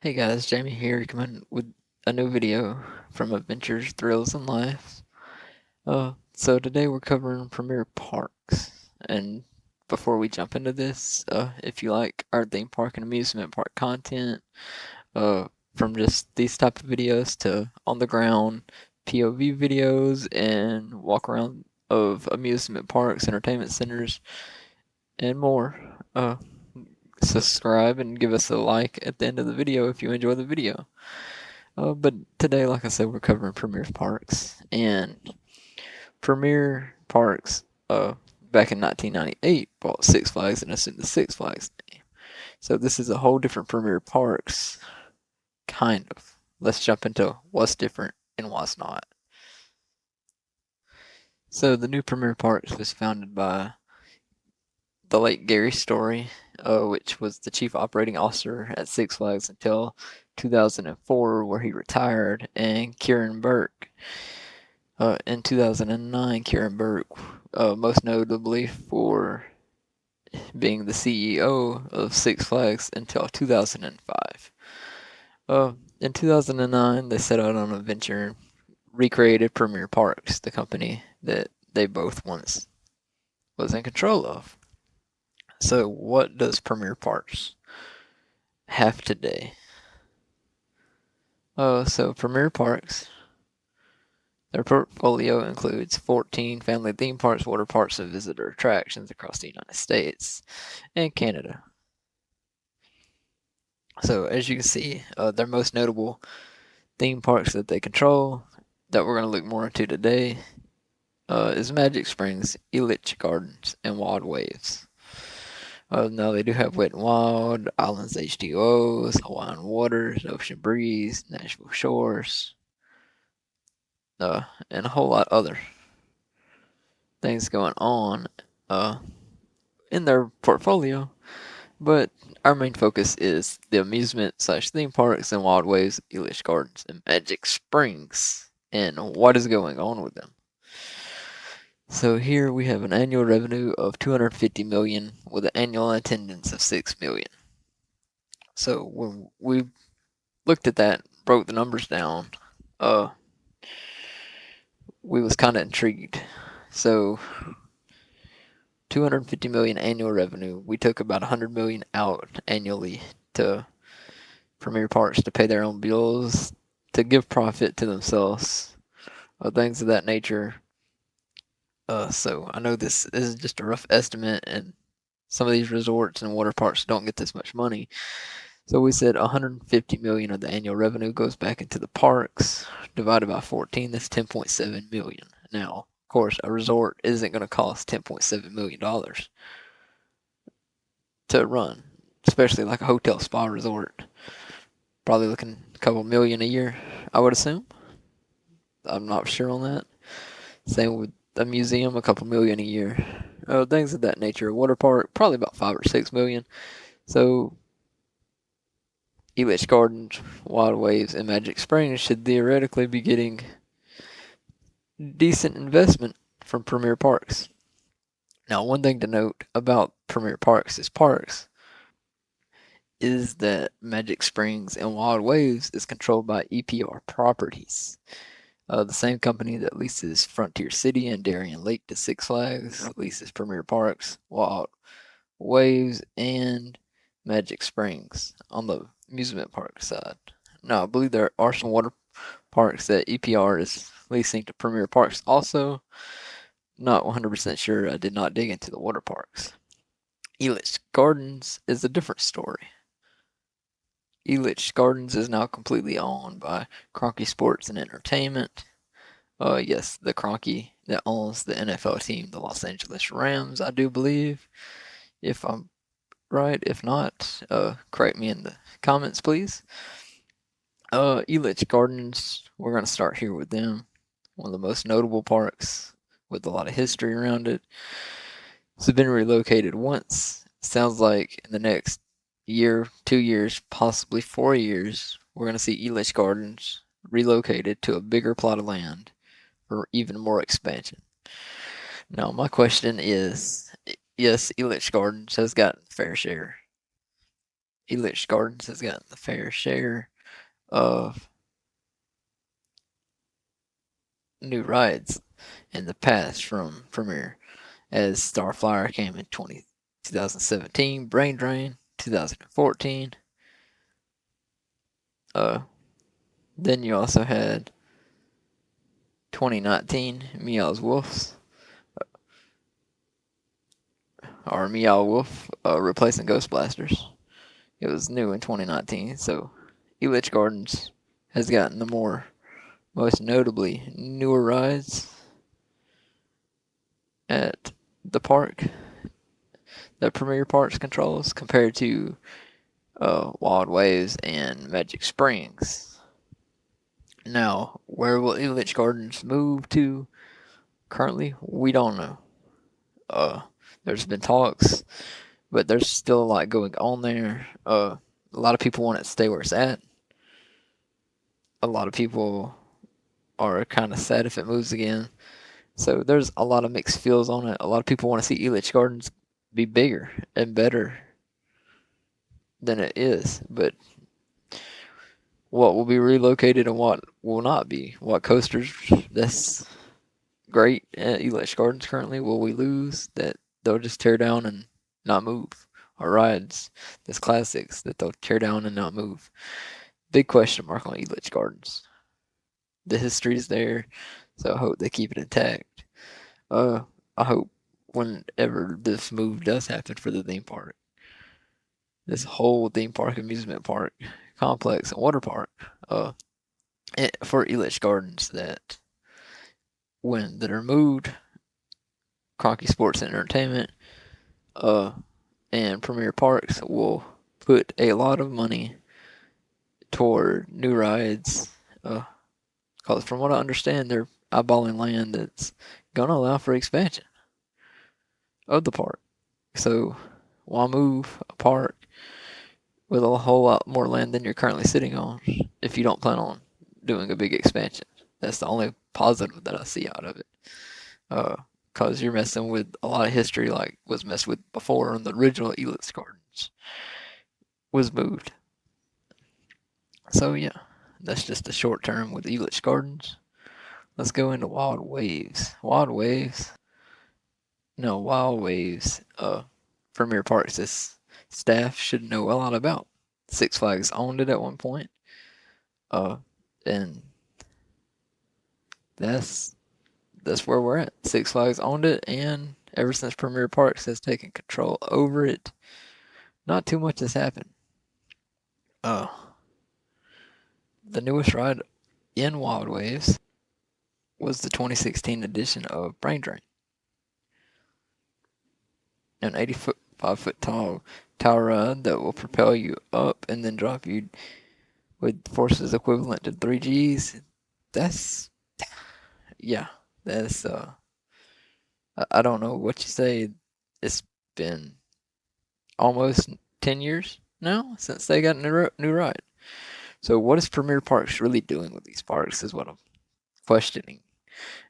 Hey guys, Jamie here coming with a new video from Adventures, Thrills, and Laughs. So today we're covering Premier Parks. And before we jump into this, if you like our theme park and amusement park content, uh, from just these type of videos to on the ground POV videos and walk around of amusement parks, entertainment centers, and more, subscribe and give us a like at the end of the video if you enjoy the video. But today, like I said, we're covering Premier Parks. And Premier Parks, back in 1998, bought Six Flags and assumed the Six Flags name. So this is a whole different Premier Parks, kind of. Let's jump into what's different and what's not. So the new Premier Parks was founded by the late Gary Story, which was the chief operating officer at Six Flags until 2004, where he retired, and Kieran Burke. In 2009, Kieran Burke, most notably for being the CEO of Six Flags until 2005. In 2009, they set out on a venture and recreated Premier Parks, the company that they both once was in control of. So, what does Premier Parks have today? So Premier Parks, their portfolio includes 14 family theme parks, water parks, and visitor attractions across the United States and Canada. So, as you can see, their most notable theme parks that they control, that we're going to look more into today, is Magic Springs, Elitch Gardens, and Wild Waves. Now they do have Wet and Wild, Islands H2Os, Hawaiian Waters, Ocean Breeze, Nashville Shores, and a whole lot other things going on uh, in their portfolio. But our main focus is the amusement slash theme parks and Wild Waves, Elitch Gardens, and Magic Springs, and what is going on with them. So here we have an annual revenue of 250 million with an annual attendance of 6 million. So when we looked at that, broke the numbers down, uh, we was kind of intrigued. So 250 million annual revenue. We took about 100 million out annually to Premier Parks to pay their own bills, to give profit to themselves, things of that nature. So I know this is just a rough estimate, and some of these resorts and water parks don't get this much money. So we said 150 million of the annual revenue goes back into the parks, divided by 14. That's 10.7 million. Now, of course, a resort isn't going to cost 10.7 million dollars to run, especially like a hotel spa resort. Probably looking a couple million a year, I would assume. I'm not sure on that. Same with a museum, a couple million a year. Things of that nature. A water park, probably about 5 or 6 million. So, Elitch Gardens, Wild Waves, and Magic Springs should theoretically be getting decent investment from Premier Parks. Now, one thing to note about Premier Parks is that Magic Springs and Wild Waves is controlled by EPR Properties, the same company that leases Frontier City and Darien Lake to Six Flags, leases Premier Parks, Wild Waves, and Magic Springs on the amusement park side. Now, I believe there are some water parks that EPR is leasing to Premier Parks also. Not 100% sure. I did not dig into the water parks. Elitch Gardens is a different story. Elitch Gardens is now completely owned by Kroenke Sports and Entertainment. Yes, the Kroenke that owns the NFL team, the Los Angeles Rams, I do believe. If I'm right, if not, correct me in the comments, please. Elitch Gardens, we're going to start here with them. One of the most notable parks with a lot of history around it. It's been relocated once. Sounds like in the next year, 2 years, possibly 4 years, we're going to see Elitch Gardens relocated to a bigger plot of land for even more expansion. Now, my question is, yes, Elitch Gardens has gotten fair share. Elitch Gardens has gotten the fair share of new rides in the past from Premier, as Starflyer came in 2017, Brain Drain 2014. Uh, then you also had 2019 Meow's Wolves, or Meow Wolf, replacing Ghost Blasters. It was new in 2019, so Elitch Gardens has gotten the most notably newer rides at the park that Premier Parks controls compared to Wild Waves and Magic Springs. Now, where will Elitch Gardens move to currently? We don't know. Uh, there's been talks, but there's still a lot going on there. A lot of people want it to stay where it's at. A lot of people are kind of sad if it moves again. So there's a lot of mixed feels on it. A lot of people want to see Elitch Gardens be bigger and better than it is, but what will be relocated and what will not be? What coasters that's great at Elitch Gardens currently will we lose that they'll just tear down and not move? Or rides that's classics that they'll tear down and not move? Big question mark on Elitch Gardens. The history's there, so I hope they keep it intact. I hope whenever this move does happen for the theme park, this whole theme park, amusement park, complex, and water park, for Elitch Gardens, that when they're moved, Crocky Sports and Entertainment, and Premier Parks will put a lot of money toward new rides. Because from what I understand, they're eyeballing land that's gonna allow for expansion of the park. So why move a park with a whole lot more land than you're currently sitting on if you don't plan on doing a big expansion? That's the only positive that I see out of it. Because you're messing with a lot of history like was messed with before when the original Elitch Gardens was moved. So yeah, that's just a short term with Elitch Gardens. Let's go into Wild Waves. Wild Waves. Premier Parks. This staff should know a lot about. Six Flags owned it at one point. And that's where we're at. Six Flags owned it, and ever since Premier Parks has taken control over it, not too much has happened. The newest ride in Wild Waves was the 2016 edition of Brain Drain, an 85-foot tall tower ride that will propel you up and then drop you with forces equivalent to 3 Gs. That's, yeah, that's, I don't know what you say. It's been almost 10 years now since they got a new ride. So what is Premier Parks really doing with these parks is what I'm questioning.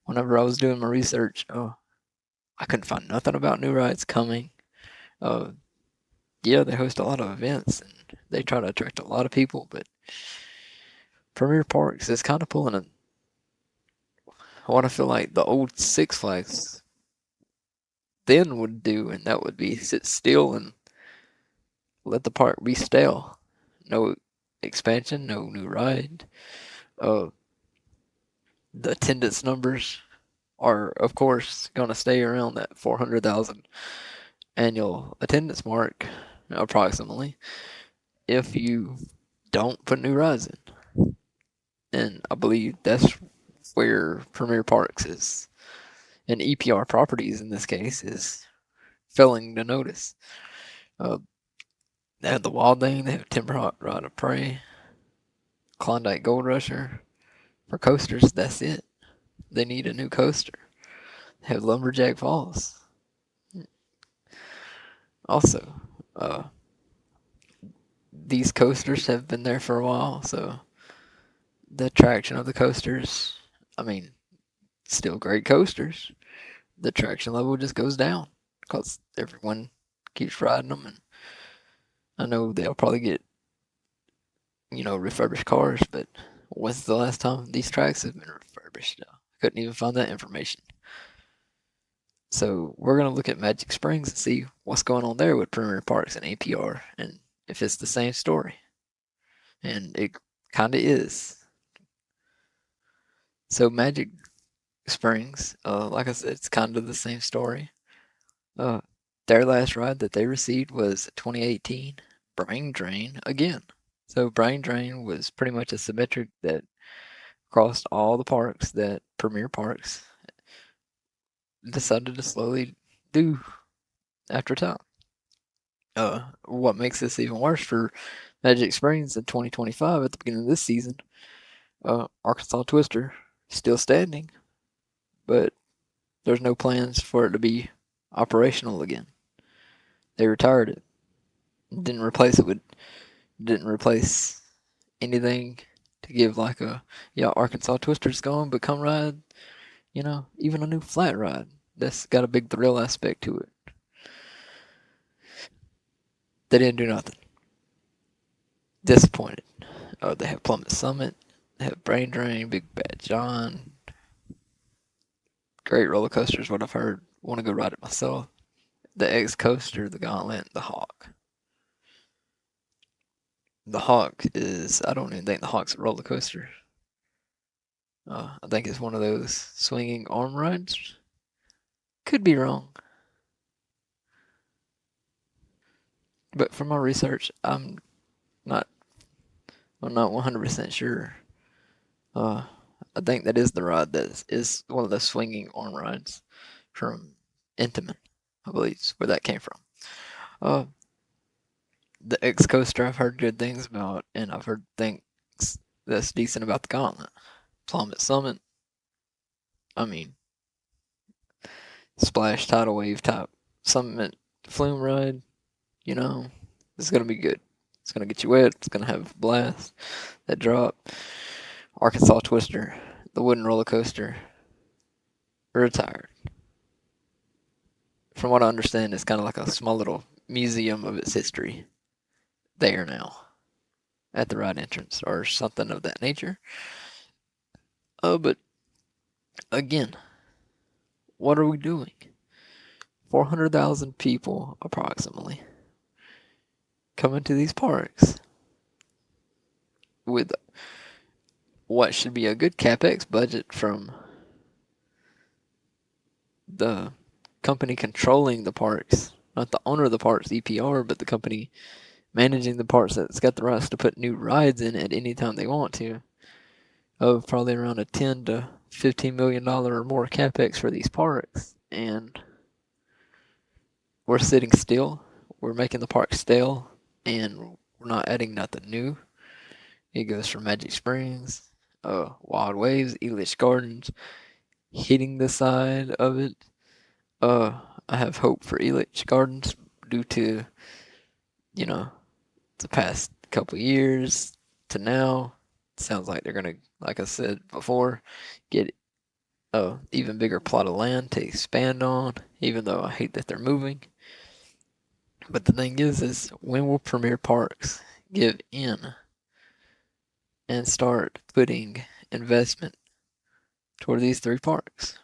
Whenever I was doing my research, I couldn't find nothing about new rides coming. Uh, yeah, they host a lot of events and they try to attract a lot of people, but Premier Parks is kind of pulling what I feel like the old Six Flags then would do, and that would be sit still and let the park be stale. No expansion, no new ride. Uh, the attendance numbers are, of course, going to stay around that 400,000 annual attendance mark, approximately, if you don't put new rides in. And I believe that's where Premier Parks is, and EPR Properties in this case, is failing to notice. Uh, they have the Wild Thing, they have Timber Ride of Prey, Klondike Gold Rusher. For coasters, that's it. They need a new coaster. They have Lumberjack Falls. Also, these coasters have been there for a while, so the attraction of the coasters, I mean, still great coasters. The attraction level just goes down because everyone keeps riding them, and I know they'll probably get, refurbished cars, but when's the last time these tracks have been refurbished? Couldn't even find that information. So we're gonna look at Magic Springs and see what's going on there with Premier Parks and APR, and if it's the same story. And it kind of is. So Magic Springs, like I said, it's kind of the same story. Uh, their last ride that they received was 2018 Brain Drain again. So Brain Drain was pretty much a symmetric that crossed all the parks that Premier Parks decided to slowly do after time. What makes this even worse for Magic Springs in 2025 at the beginning of this season, Arkansas Twister still standing, but there's no plans for it to be operational again. They retired it. Didn't replace anything to give like a, yeah, Arkansas Twister's going, but come ride, even a new flat ride that's got a big thrill aspect to it. They didn't do nothing. Disappointed. They have Plummet Summit, they have Brain Drain, Big Bad John. Great roller coasters, what I've heard. Want to go ride it myself. The X Coaster, the Gauntlet, the Hawk. The Hawk is, I don't even think the Hawk's a roller coaster. I think it's one of those swinging arm rides. Could be wrong. But from my research, not I'm not 100% sure. I think that is the ride that is one of the swinging arm rides from Intamin, I believe is where that came from. Uh, the X Coaster I've heard good things about, and I've heard things that's decent about the Gauntlet. Plummet Summit, I mean, splash tidal wave type summit flume ride, it's gonna be good. It's gonna get you wet. It's gonna have a blast. That drop. Arkansas Twister, the wooden roller coaster, retired. From what I understand, it's kind of like a small little museum of its history there now at the ride entrance or something of that nature. But again, what are we doing? 400,000 people approximately coming to these parks with what should be a good capex budget from the company controlling the parks, not the owner of the parks, EPR, but the company managing the parks that's got the rights to put new rides in at any time they want to, of probably around a $10 to $15 million or more capex for these parks. And we're sitting still. We're making the park stale, and we're not adding nothing new. It goes from Magic Springs, Wild Waves, Elitch Gardens, hitting the side of it. I have hope for Elitch Gardens due to, you know, the past couple years to now. It sounds like they're gonna, like I said before, get a even bigger plot of land to expand on. Even though I hate that they're moving, but the thing is when will Premier Parks give in and start putting investment toward these three parks?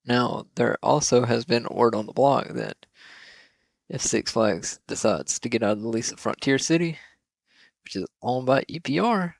Now, there also has been word on the block that if Six Flags decides to get out of the lease of Frontier City, which is owned by EPR,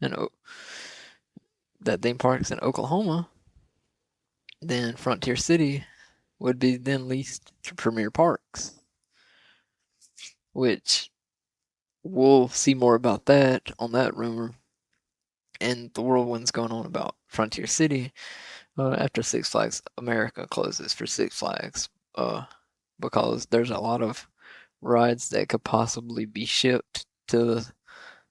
and that theme park's in Oklahoma, then Frontier City would be then leased to Premier Parks, which we'll see more about that on that rumor and the whirlwinds going on about Frontier City after Six Flags America closes for Six Flags, because there's a lot of rides that could possibly be shipped to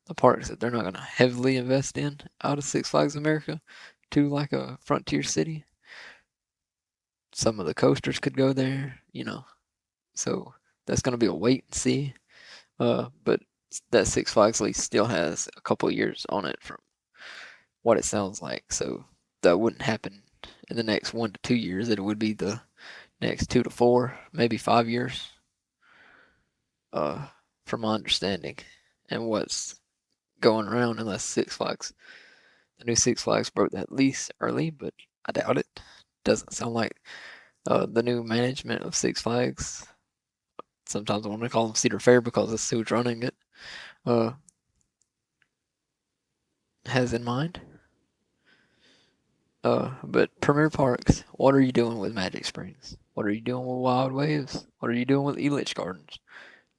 the parks that they're not going to heavily invest in out of Six Flags America to like a Frontier City. Some of the coasters could go there. So that's going to be a wait and see. But that Six Flags lease still has a couple of years on it from what it sounds like. So that wouldn't happen in the next 1 to 2 years. It would be the next 2 to 4, maybe 5 years. from my understanding and what's going around, unless Six Flags, the new Six Flags broke that lease early, but I doubt it. Doesn't sound like the new management of Six Flags. Sometimes I want to call them Cedar Fair because it's who's running it. Uh, has in mind. But Premier Parks, what are you doing with Magic Springs? What are you doing with Wild Waves? What are you doing with Elitch Gardens?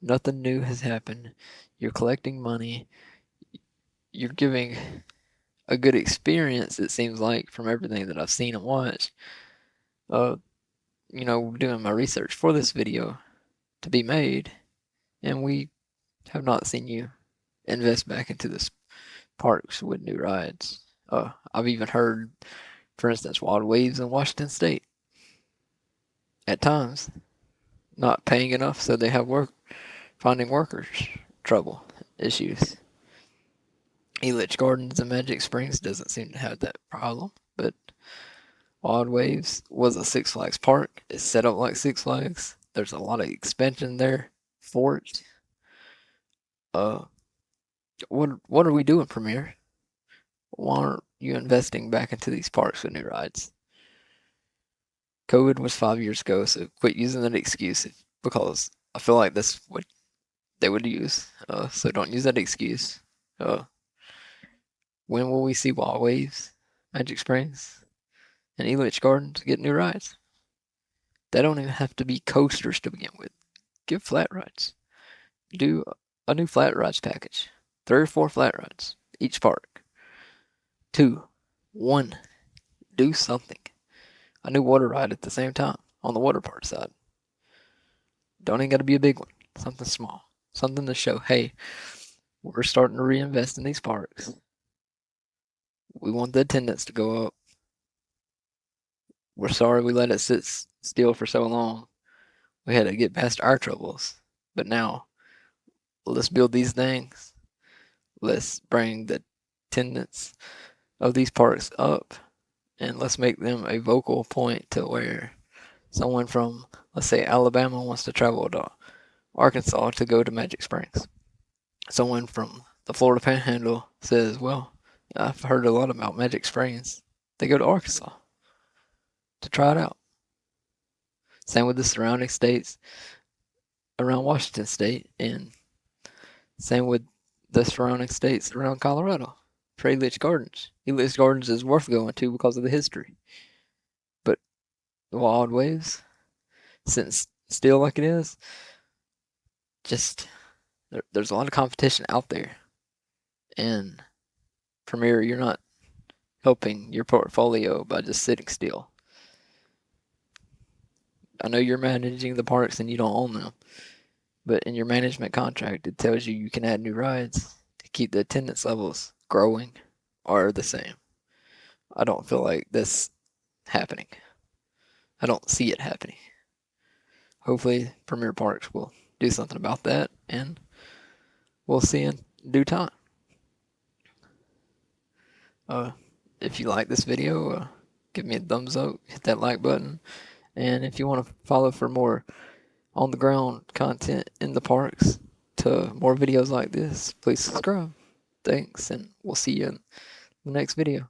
Nothing new has happened. You're collecting money. You're giving a good experience, it seems like, from everything that I've seen and watched. Uh, doing my research for this video to be made, and we have not seen you invest back into this parks with new rides. I've even heard, for instance, Wild Waves in Washington State at times not paying enough, so they have finding workers trouble issues. Elitch Gardens and Magic Springs doesn't seem to have that problem, but Wild Waves was a Six Flags park. It's set up like Six Flags. There's a lot of expansion there for it. What are we doing, Premier? Why aren't you investing back into these parks with new rides? COVID was 5 years ago, so quit using that excuse because I feel like that's what they would use. So don't use that excuse. When will we see Wild Waves, Magic Springs, and Elitch Gardens get new rides? They don't even have to be coasters to begin with. Give flat rides. Do a new flat rides package. 3 or 4 flat rides each park. 2, 1, do something. A new water ride at the same time on the water park side. Don't even got to be a big one. Something small. Something to show, hey, we're starting to reinvest in these parks. We want the attendance to go up. We're sorry we let it sit still for so long. We had to get past our troubles. But now, let's build these things. Let's bring the attendance of these parks up. And let's make them a vocal point to where someone from, let's say, Alabama wants to travel to Arkansas to go to Magic Springs. Someone from the Florida Panhandle says, well, I've heard a lot about Magic Springs. They go to Arkansas to try it out. Same with the surrounding states around Washington State, and same with the surrounding states around Colorado for Elitch Gardens. Elitch Gardens is worth going to because of the history. But the Wild Waves, sitting still like it is, just there's a lot of competition out there. And Premier, you're not helping your portfolio by just sitting still. I know you're managing the parks and you don't own them, but in your management contract, it tells you can add new rides to keep the attendance levels growing or the same. I don't feel like this happening. I don't see it happening. Hopefully, Premier Parks will do something about that, and we'll see in due time. If you like this video, give me a thumbs up, hit that like button, and if you want to follow for more on the ground content in the parks to more videos like this, please subscribe. Thanks, and we'll see you in the next video.